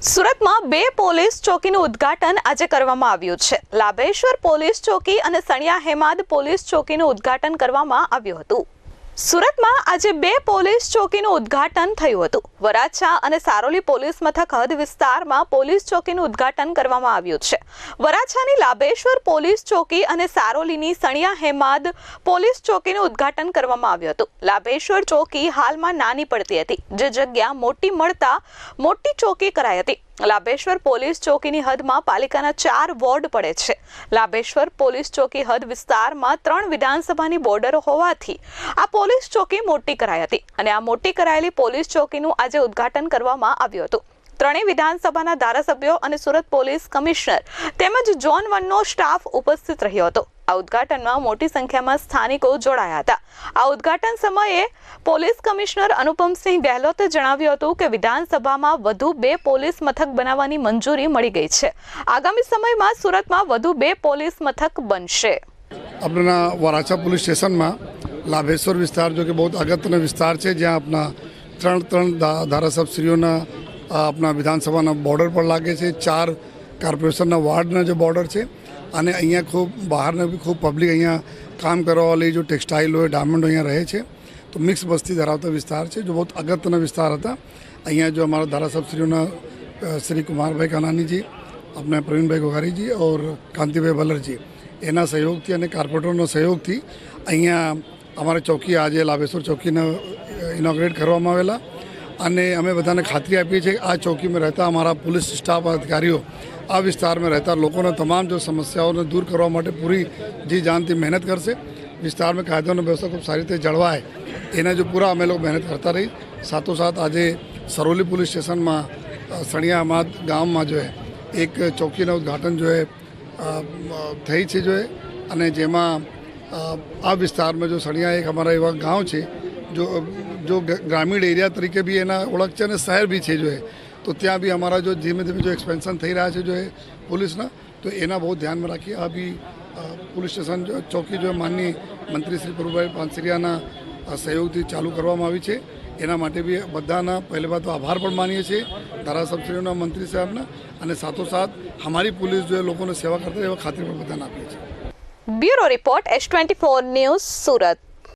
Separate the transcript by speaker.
Speaker 1: સુરતમાં બે પોલીસ ચોકીનું ઉદ્ઘાટન આજે કરવામાં આવ્યું છે। લાભેશ્વર પોલીસ ચોકી અને સણિયા હેમાદ પોલીસ ચોકીનું ઉદ્ઘાટન કરવામાં આવ્યું હતું। સુરતમાં આજે બે પોલીસ ચોકીનું ઉદ્ઘાટન થયું હતું। વરાછા અને સારોલી પોલીસ મથક હદ વિસ્તારમાં પોલીસ ચોકીનું ઉદ્ઘાટન કરવામાં આવ્યું છે। વરાછાની લાભેશ્વર પોલીસ ચોકી અને સારોલીની સણિયા હેમાદ પોલીસ ચોકીનું ઉદ્ઘાટન કરવામાં આવ્યું હતું। લાભેશ્વર ચોકી હાલમાં નાની પડતી હતી, જે જગ્યા મોટી મળતા મોટી ચોકી કરાઈ હતી। લાભેશ્વર પોલીસ ચોકીની હદમાં પાલિકાના 4 વોર્ડ પડે છે। લાભેશ્વર પોલીસ ચોકી હદ વિસ્તારમાં 3 વિધાનસભાની બોર્ડર હોવાથી આ પોલીસ ચોકી મોટી કરાઈ હતી અને આ મોટી કરાયેલી પોલીસ ચોકીનું આજે ઉદ્ઘાટન કરવામાં આવ્યું હતું। ત્રણેય વિધાનસભાના ધારાસભ્યો અને સુરત પોલીસ કમિશનર તેમજ ઝોન 1 નો સ્ટાફ ઉપસ્થિત રહ્યો હતો। આ ઉદ્ઘાટનમાં મોટી સંખ્યામાં સ્થાનિકો જોડાયા હતા। આ ઉદ્ઘાટન સમયે પોલીસ કમિશનર અનુપમસિંહ ગહેલોતે જણાવ્યું હતું કે વિધાનસભામાં વધુ 2 પોલીસ મથક બનાવવાની મંજૂરી મળી ગઈ છે। આગામી સમયમાં સુરતમાં વધુ 2 પોલીસ મથક બનશે।
Speaker 2: अपना वराछा पुलिस स्टेशन में लाभेश्वर विस्तार जो कि बहुत अगत्य विस्तार है, जहाँ अपना त्रण धारासभ्यों अपना विधानसभा बॉर्डर पर लागे छे। 4 कॉर्पोरेशन वार्ड जो बॉर्डर है અને અહીંયા ખૂબ બહારના બી ખૂબ પબ્લિક અહીંયા કામ કરવાવાળી જો ટેક્સટાઇલ હોય, ડાયમંડ અહીંયા રહે છે, તો મિક્સ વસ્તી ધરાવતા વિસ્તાર છે, जो बहुत અગત્યના વિસ્તાર હતા। અહીંયા जो हमारा ધારાસભ્યોના श्री कुमारभाई कानानी जी, अपने प्रवीण भाई घोघारी जी और कांतिभाई भल्लर जी એના સહયોગથી અને કાર્પોરેટરનો સહયોગથી અહીંયા અમારી ચોકી આજે લાભેશ્વર ચોકીને ઇનોગ્રેટ કરવામાં આવેલા અને અમે બધાને ખાતરી આપીએ છીએ કે આ ચોકીમાં રહેતા અમારા પોલીસ સ્ટાફ અધિકારીઓ આ વિસ્તારમાં રહેતા લોકોને તમામ જો સમસ્યાઓને દૂર કરવા માટે પૂરી જી જાનથી મહેનત કરશે। વિસ્તારમાં કાયદો અને વ્યવસ્થા ખૂબ સારી રીતે જળવાય એના જો પૂરા અમે લોકો મહેનત કરતા રહી। સાથોસાથ આજે સરોલી પોલીસ સ્ટેશનમાં સણિયા હેમાદ ગામમાં જો એક ચોકીનું ઉદ્ઘાટન જો થઈ છે જો અને જેમાં આ વિસ્તારમાં જો સણિયા એક અમારા એવા ગાંવ છે जो ग्रामीण एरिया तरीके भी एना ओळख है, शहर भी है जो है, तो ત્યાં भी हमारा जो धीमे धीमे जो एक्सपेंशन थी रहा है जो है पुलिसना, तो एना बहुत ध्यान में रखिए। अभी पुलिस स्टेशन जो चौकी जो माननीय मंत्री श्री प्रभुभाई पानसरियाना सहयोगથી ચાલુ કરવામાં આવી છે। એના માટે બી બધાના પહેલી વાત તો આભાર પણ માનીએ છીએ ધારાસભ્યોના, મંત્રી સાહેબના, અને સાથોસાથ અમારી પોલીસ જો લોકોને સેવા કરતા એવા ખાતરી પણ બધાને આપીએ છીએ।
Speaker 1: Bureau report S24 news Surat.